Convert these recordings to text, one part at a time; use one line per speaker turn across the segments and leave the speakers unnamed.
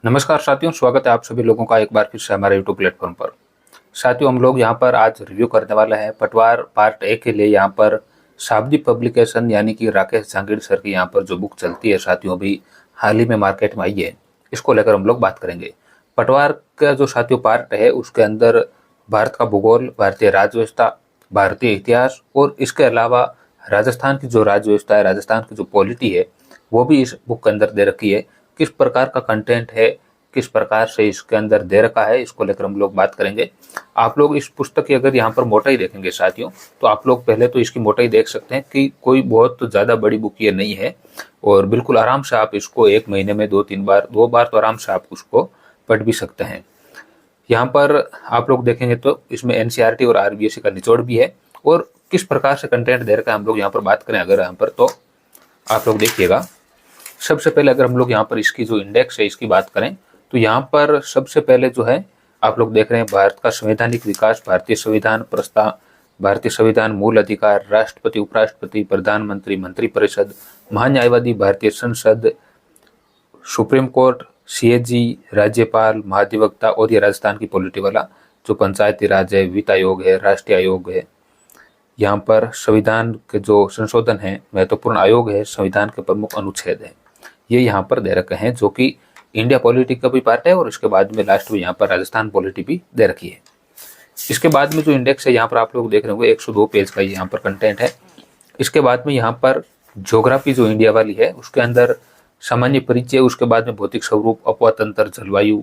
नमस्कार साथियों, स्वागत है आप सभी लोगों का एक बार फिर से हमारे यूट्यूब प्लेटफॉर्म पर। साथियों, हम लोग यहाँ पर आज रिव्यू करने वाले हैं पटवार पार्ट ए के लिए। यहाँ पर शाब्दी पब्लिकेशन यानी कि राकेश जहांगीर सर की यहाँ पर जो बुक चलती है साथियों, अभी हाल ही में मार्केट में आई है, इसको लेकर हम लोग बात करेंगे। पटवार का जो साथियों पार्ट है उसके अंदर भारत का भूगोल, भारतीय राज्य व्यवस्था, भारतीय इतिहास और इसके अलावा राजस्थान की जो राज्य व्यवस्था है, राजस्थान की जो पॉलिटी है, वो भी इस बुक के अंदर दे रखी है। किस प्रकार का कंटेंट है, किस प्रकार से इसके अंदर दे रखा है, इसको लेकर हम लोग बात करेंगे। आप लोग इस पुस्तक की अगर यहाँ पर मोटाई देखेंगे साथियों, तो आप लोग पहले तो इसकी मोटाई देख सकते हैं कि कोई बहुत ज़्यादा बड़ी बुक ये नहीं है और बिल्कुल आराम से आप इसको एक महीने में दो बार तो आराम से आप उसको पढ़ भी सकते हैं। यहाँ पर आप लोग देखेंगे तो इसमें एनसीईआरटी और आरबीएससी का निचोड़ भी है और किस प्रकार से कंटेंट दे रखा है हम लोग यहाँ पर बात करें अगर यहाँ पर, तो आप लोग देखिएगा। सबसे पहले अगर हम लोग यहाँ पर इसकी जो इंडेक्स है इसकी बात करें तो यहाँ पर सबसे पहले जो है आप लोग देख रहे हैं भारत का संवैधानिक विकास, भारतीय संविधान प्रस्ताव, भारतीय संविधान, मूल अधिकार, राष्ट्रपति, उपराष्ट्रपति, प्रधानमंत्री, मंत्रिपरिषद, महान्यायवादी, भारतीय संसद, सुप्रीम कोर्ट, सीएजी, राज्यपाल, महाधिवक्ता और ये राजस्थान की पॉलिटी वाला जो पंचायती राज है, वित्त आयोग है, राष्ट्रीय आयोग है। यहाँ पर संविधान के जो संशोधन है, महत्वपूर्ण आयोग है, संविधान के प्रमुख अनुच्छेद है, ये यहाँ पर दे रखे हैं, जो कि इंडिया पॉलिटी का भी पार्ट है और इसके बाद में लास्ट में यहाँ पर राजस्थान पॉलिटी भी दे रखी है। इसके बाद में जो इंडेक्स है यहाँ पर आप लोग देख रहे होंगे 102 पेज का यहाँ पर कंटेंट है। इसके बाद में यहाँ पर ज्योग्राफी जो इंडिया वाली है उसके अंदर सामान्य परिचय, उसके बाद में भौतिक स्वरूप, अपवातंत्र, जलवायु,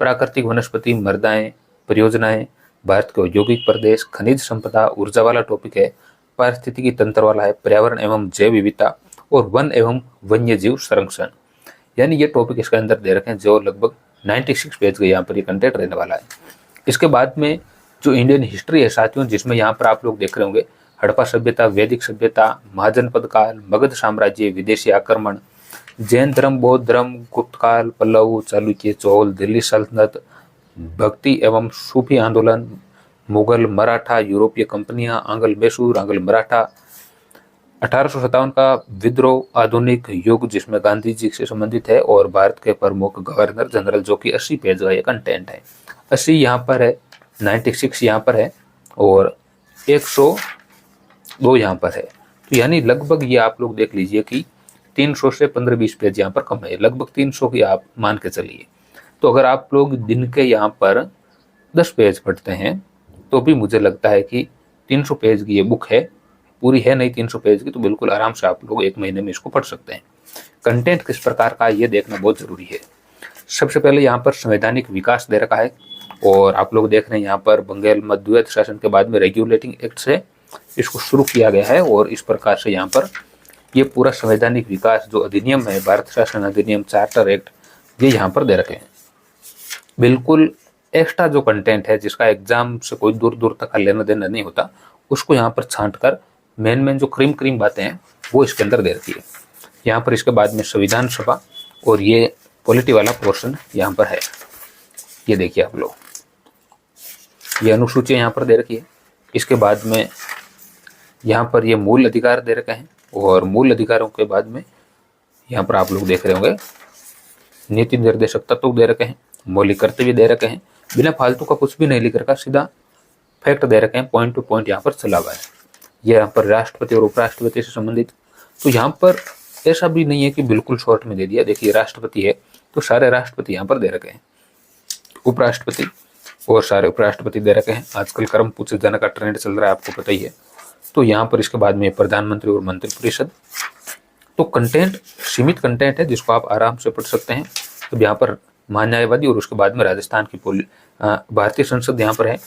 प्राकृतिक वनस्पति, मृदाएं, परियोजनाएं, भारत के औद्योगिक प्रदेश, खनिज संपदा, ऊर्जा वाला टॉपिक है, पारिस्थितिकी तंत्र वाला है, पर्यावरण एवं जैव विविधता और वन एवं वन्य जीव संरक्षण, यानी ये टॉपिक इसके अंदर दे रखे हैं जो लगभग 96 पेज का यहाँ पर ये कंटेंट रहने वाला है। इसके बाद में जो इंडियन हिस्ट्री है साथियों, जिसमें यहाँ पर आप लोग देख रहे होंगे हड़प्पा सभ्यता, वैदिक सभ्यता, महाजनपद काल, मगध साम्राज्य, विदेशी आक्रमण, जैन धर्म, बौद्ध धर्म, गुप्त काल, पल्लव, चालुक्य, चौल, दिल्ली सल्तनत, भक्ति एवं सूफी आंदोलन, मुगल, मराठा, यूरोपीय कंपनियां, आंग्ल मैसूर, आंग्ल मराठा, 1857 का विद्रोह, आधुनिक युग जिसमें गांधी जी से संबंधित है, और भारत के प्रमुख गवर्नर जनरल, जो कि 80 पेज का ये कंटेंट है। 80 यहाँ पर है, 96 यहाँ पर है और 102 यहाँ पर है। तो यानी लगभग ये आप लोग देख लीजिए कि 300 से 15-20 पेज यहाँ पर कम है, लगभग 300 की आप मान के चलिए। तो अगर आप लोग दिन के यहाँ पर 10 पेज पढ़ते हैं तो भी मुझे लगता है कि 300 पेज की ये बुक है, पूरी है नहीं 300 पेज की, तो बिल्कुल आराम से आप लोग एक महीने में इसको पढ़ सकते हैं। कंटेंट किस प्रकार का ये देखना बहुत जरूरी है। सबसे पहले यहाँ पर संवैधानिक विकास दे रखा है और आप लोग देख रहे हैं यहाँ पर बंगाल मध्यवर्ती शासन के बाद में रेगुलेटिंग एक्ट से इसको शुरू किया गया है और इस प्रकार से यहाँ पर ये पूरा संवैधानिक विकास जो अधिनियम है, भारत शासन अधिनियम, चार्टर एक्ट, ये यहाँ पर दे रखे हैं। बिल्कुल एक्स्ट्रा जो कंटेंट है जिसका एग्जाम से कोई दूर दूर तक का लेना देना नहीं होता, उसको यहाँ पर छांट कर मेन जो क्रीम बातें हैं वो इसके अंदर दे रखी है। यहाँ पर इसके बाद में संविधान सभा और ये पॉलिटी वाला पोर्शन यहाँ पर है, ये देखिए आप लोग, ये अनुसूची यहाँ पर दे रखी है। इसके बाद में यहाँ पर ये मूल अधिकार दे रखे हैं और मूल अधिकारों के बाद में यहाँ पर आप लोग देख रहे होंगे नीति निर्देशक तत्व दे रखे हैं, मौलिक कर्तव्य दे रखे हैं, बिना फालतू का कुछ भी नहीं लिख रखा, सीधा फैक्ट दे रखे हैं, पॉइंट टू पॉइंट यहाँ पर चला हुआ है। ये यहाँ पर राष्ट्रपति और उपराष्ट्रपति से संबंधित, तो यहाँ पर ऐसा भी नहीं है कि बिल्कुल शॉर्ट में दे दिया। देखिए राष्ट्रपति है तो सारे राष्ट्रपति यहाँ पर दे रखे हैं, उपराष्ट्रपति और सारे उपराष्ट्रपति दे रखे हैं। आजकल क्रम पूछे जाने का ट्रेंड चल रहा है, आपको पता ही है। तो यहाँ पर इसके बाद में प्रधानमंत्री और मंत्रिपरिषद, तो कंटेंट सीमित कंटेंट है जिसको आप आराम से पढ़ सकते हैं। तो यहाँ पर महान्यायवादी और उसके बाद में राजस्थान की भारतीय संसद यहाँ पर है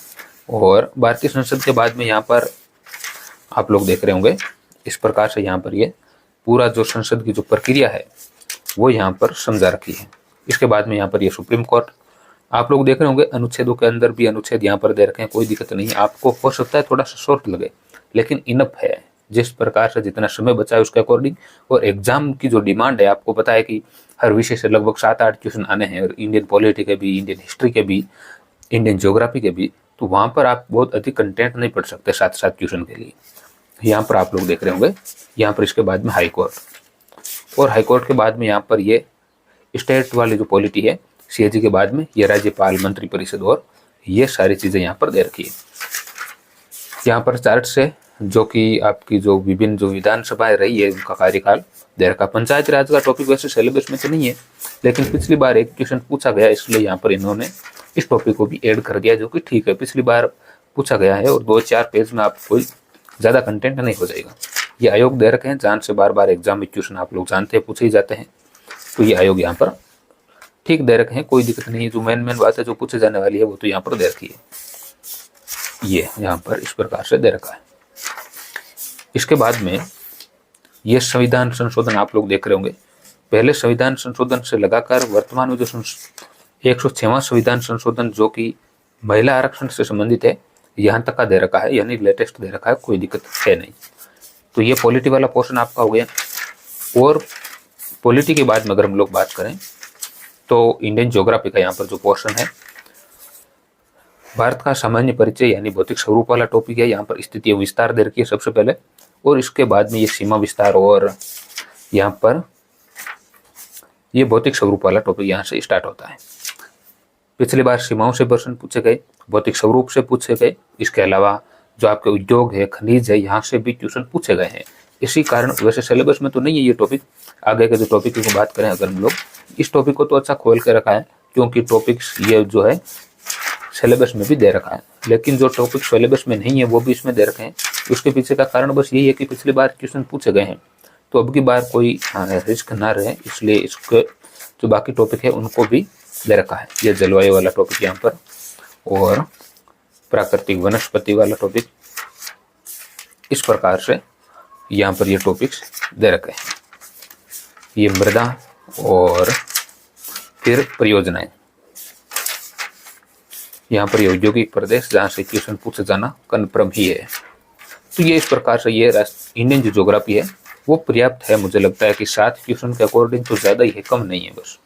और भारतीय संसद के बाद में यहाँ पर आप लोग देख रहे होंगे इस प्रकार से यहाँ पर ये पूरा जो संसद की जो प्रक्रिया है वो यहाँ पर समझा रखी है। इसके बाद में यहाँ पर ये सुप्रीम कोर्ट आप लोग देख रहे होंगे, अनुच्छेदों के अंदर भी अनुच्छेद यहाँ पर दे रखे हैं, कोई दिक्कत नहीं है। आपको हो सकता है थोड़ा सा शॉर्ट लगे लेकिन इनफ है, जिस प्रकार से जितना समय बचा है उसके अकॉर्डिंग। और एग्जाम की जो डिमांड है, आपको पता है कि हर विषय से लगभग 7-8 क्वेश्चन आने हैं, और इंडियन पॉलिटी के भी, इंडियन हिस्ट्री के भी, इंडियन ज्योग्राफी के भी, तो वहाँ पर आप बहुत अधिक कंटेंट नहीं पढ़ सकते 7-7 क्वेश्चन के लिए। यहाँ पर आप लोग देख रहे होंगे, यहाँ पर इसके बाद में हाई कोर्ट, और हाई कोर्ट के बाद में यहाँ पर ये स्टेट वाली जो पॉलिटी है सीएजी के बाद में ये राज्यपाल, मंत्री परिषद और ये सारी चीजें यहाँ पर दे रखी है। यहाँ पर चार्ट से जो कि आपकी जो विभिन्न जो विधानसभाएं रही है उनका कार्यकाल दे रखा। पंचायत राज का टॉपिक वैसे सिलेबस में तो नहीं है, लेकिन पिछली बार एक क्वेश्चन पूछा गया, इसलिए यहाँ पर इन्होंने इस टॉपिक को भी ऐड कर दिया, जो कि ठीक है, पिछली बार पूछा गया है और 2-4 पेज में आप कोई ज़्यादा कंटेंट नहीं हो जाएगा। ये आयोग दे रखे हैं जहाँ से बार बार एग्जाम में क्वेश्चन आप लोग जानते हैं पूछे ही जाते हैं, तो ये आयोग यहाँ पर ठीक दे रखे हैं, कोई दिक्कत नहीं है। जो मेन बात है जो पूछे जाने वाली है वो तो यहाँ पर दे रखी है, ये यहाँ पर इस प्रकार से दे रखा है। इसके बाद में ये संविधान संशोधन आप लोग देख रहे होंगे। पहले संविधान संशोधन से लगाकर वर्तमान में जो 106वां संविधान संशोधन जो कि महिला आरक्षण से संबंधित है, यहाँ तक का दे रखा है, यानी लेटेस्ट दे रखा है, कोई दिक्कत है नहीं। तो ये पॉलिटी वाला पोर्शन आपका हो गया। और पॉलिटी के बाद में अगर हम लोग बात करें तो इंडियन ज्योग्राफी का यहाँ पर जो पोर्शन है, भारत का सामान्य परिचय यानी भौतिक स्वरूप वाला टॉपिक है। यहाँ पर स्थिति विस्तार दे रखी है सबसे पहले, और इसके बाद में ये सीमा विस्तार और यहाँ पर ये भौतिक स्वरूप वाला टॉपिक यहाँ से स्टार्ट होता है। पिछली बार सीमाओं से प्रश्न पूछे गए, भौतिक स्वरूप से पूछे गए, इसके अलावा जो आपके उद्योग है, खनिज है, यहाँ से भी क्वेश्चन पूछे गए हैं। इसी कारण वैसे सिलेबस में तो नहीं है ये टॉपिक। आगे के जो टॉपिक की बात करें अगर हम लोग, इस टॉपिक को तो अच्छा खोल के रखा है, क्योंकि टॉपिक्स ये जो है सिलेबस में भी दे रखा है, लेकिन जो टॉपिक सिलेबस में नहीं है वो भी इसमें दे रखे हैं। उसके पीछे का कारण बस यही है कि पिछली बार क्वेश्चन पूछे गए हैं, तो अब की बार कोई रिस्क ना रहे, इसलिए इसके जो बाकी टॉपिक है उनको भी दे रखा है। ये जलवायु वाला टॉपिक यहाँ पर, और प्राकृतिक वनस्पति वाला टॉपिक, इस प्रकार से यहाँ पर ये टॉपिक्स दे रखे हैं। ये मृदा और फिर परियोजनाएं, यहाँ पर ये औद्योगिक प्रदेश जहाँ से क्वेश्चन पूछे जाना कन्फर्म ही है। तो ये इस प्रकार से ये इंडियन जो ज्योग्राफी है वो पर्याप्त है। मुझे लगता है कि 7 क्वेश्चन के अकॉर्डिंग तो ज़्यादा ही है, कम नहीं है। बस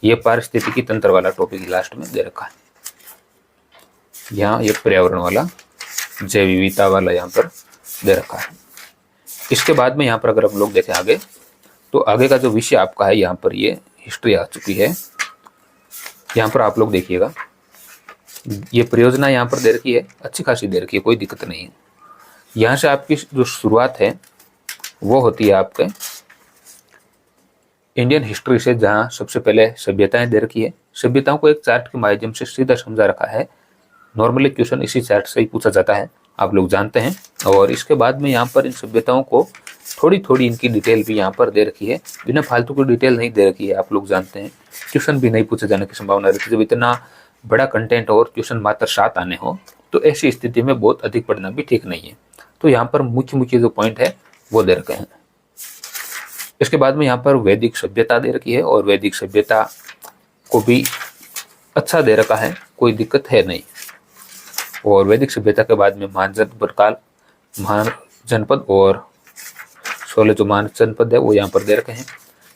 ये पारिस्थितिकी तंत्र वाला टॉपिक लास्ट में दे रखा है। यहाँ ये पर्यावरण वाला, जैव विविधता वाला यहाँ पर दे रखा है। इसके बाद में यहाँ पर अगर हम लोग देखें आगे, तो आगे का जो विषय आपका है यहाँ पर ये हिस्ट्री आ चुकी है। यहाँ पर आप लोग देखिएगा, ये परियोजना यहाँ पर दे रखी है, अच्छी खासी दे रखी है, कोई दिक्कत नहीं है। यहाँ से आपकी जो शुरुआत है वो होती है आपके इंडियन हिस्ट्री से, जहाँ सबसे पहले सभ्यताएं दे रखी है। सभ्यताओं को एक चार्ट के माध्यम से सीधा समझा रखा है। नॉर्मली क्वेश्चन इसी चार्ट से ही पूछा जाता है, आप लोग जानते हैं। और इसके बाद में यहाँ पर इन सभ्यताओं को थोड़ी थोड़ी इनकी डिटेल भी यहाँ पर दे रखी है, बिना फालतू की डिटेल नहीं दे रखी है। आप लोग जानते हैं क्वेश्चन भी नहीं पूछे जाने की संभावना रहती है जब इतना बड़ा कंटेंट और क्वेश्चन मात्र 7 आने हो, तो ऐसी स्थिति में बहुत अधिक पढ़ना भी ठीक नहीं है। तो यहाँ पर मुख्य मुख्य जो पॉइंट है वो दे रखे हैं। इसके बाद में यहाँ पर वैदिक सभ्यता दे रखी है, और वैदिक सभ्यता को भी अच्छा दे रखा है, कोई दिक्कत है नहीं। और वैदिक सभ्यता के बाद में महाजनपद काल, महाजनपद और 16 जो महाजनपद है वो यहाँ पर दे रखे हैं।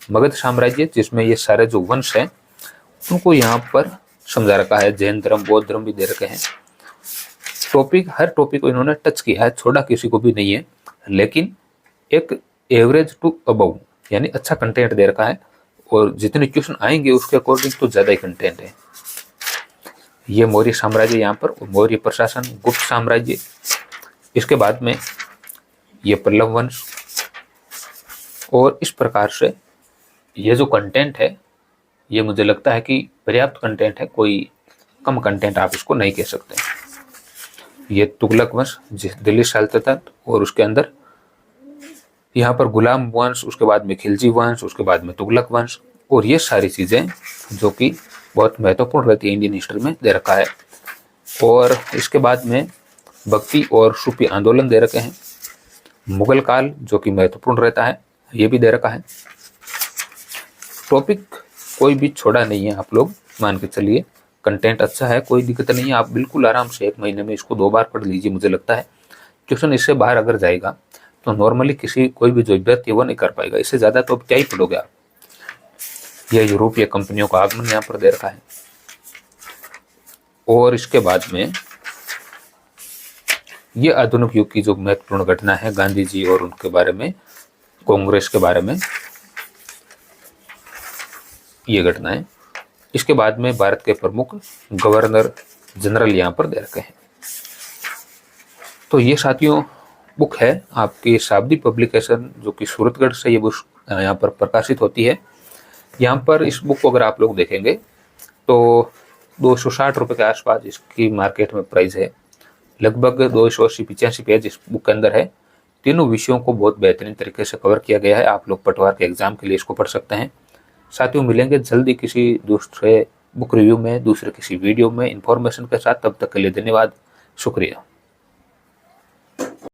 मगध साम्राज्य, जिसमें ये सारे जो वंश हैं उनको यहाँ पर समझा रखा है। जैन धर्म, बौद्ध धर्म भी दे रखे हैं। टॉपिक, हर टॉपिक को इन्होंने टच किया है, छोड़ा किसी को भी नहीं है, लेकिन एक एवरेज टू अबव यानी अच्छा कंटेंट दे रखा है। और जितने क्वेश्चन आएंगे उसके अकॉर्डिंग तो ज़्यादा ही कंटेंट है। ये मौर्य साम्राज्य यहाँ पर, मौर्य प्रशासन, गुप्त साम्राज्य, इसके बाद में ये पल्लव वंश। और इस प्रकार से ये जो कंटेंट है ये मुझे लगता है कि पर्याप्त कंटेंट है, कोई कम कंटेंट आप इसको नहीं कह सकते। ये तुगलक वंश, दिल्ली सल्तनत, और उसके अंदर यहाँ पर गुलाम वंश, उसके बाद में खिलजी वंश, उसके बाद में तुगलक वंश, और ये सारी चीज़ें जो कि बहुत महत्वपूर्ण रहती है इंडियन हिस्ट्री में, दे रखा है। और इसके बाद में भक्ति और सूफी आंदोलन दे रखे हैं। मुगल काल जो कि महत्वपूर्ण रहता है, ये भी दे रखा है। टॉपिक कोई भी छोड़ा नहीं है, आप लोग मान के चलिए। कंटेंट अच्छा है, कोई दिक्कत नहीं है। आप बिल्कुल आराम से 1 महीने में इसको 2 बार पढ़ लीजिए। मुझे लगता है क्वेश्चन इससे बाहर अगर जाएगा तो नॉर्मली कोई भी जो अभ्यर्थी वो नहीं कर पाएगा। इससे ज़्यादा तो क्या ही पढ़ोगे आप। यह यूरोपीय कंपनियों का आगमन यहाँ पर दे रखा है। और इसके बाद में ये आधुनिक युग की जो महत्वपूर्ण घटना है, गांधी जी और उनके बारे में, कांग्रेस के बारे में ये घटनाएं इसके बाद में भारत के प्रमुख गवर्नर जनरल यहाँ पर दे रखे हैं। तो ये साथियों बुक है आपकी शाब्दी पब्लिकेशन, जो कि सूरतगढ़ से ये बुक यहाँ पर प्रकाशित होती है। यहाँ पर इस बुक को अगर आप लोग देखेंगे तो 260 रुपये के आसपास इसकी मार्केट में प्राइस है। लगभग 280-85 पेज इस बुक के अंदर है। तीनों विषयों को बहुत बेहतरीन तरीके से कवर किया गया है। आप लोग पटवार के एग्जाम के लिए इसको पढ़ सकते हैं। साथियों मिलेंगे जल्दी किसी दूसरे बुक रिव्यू में, दूसरे किसी वीडियो में इन्फॉर्मेशन के साथ। तब तक के लिए धन्यवाद, शुक्रिया।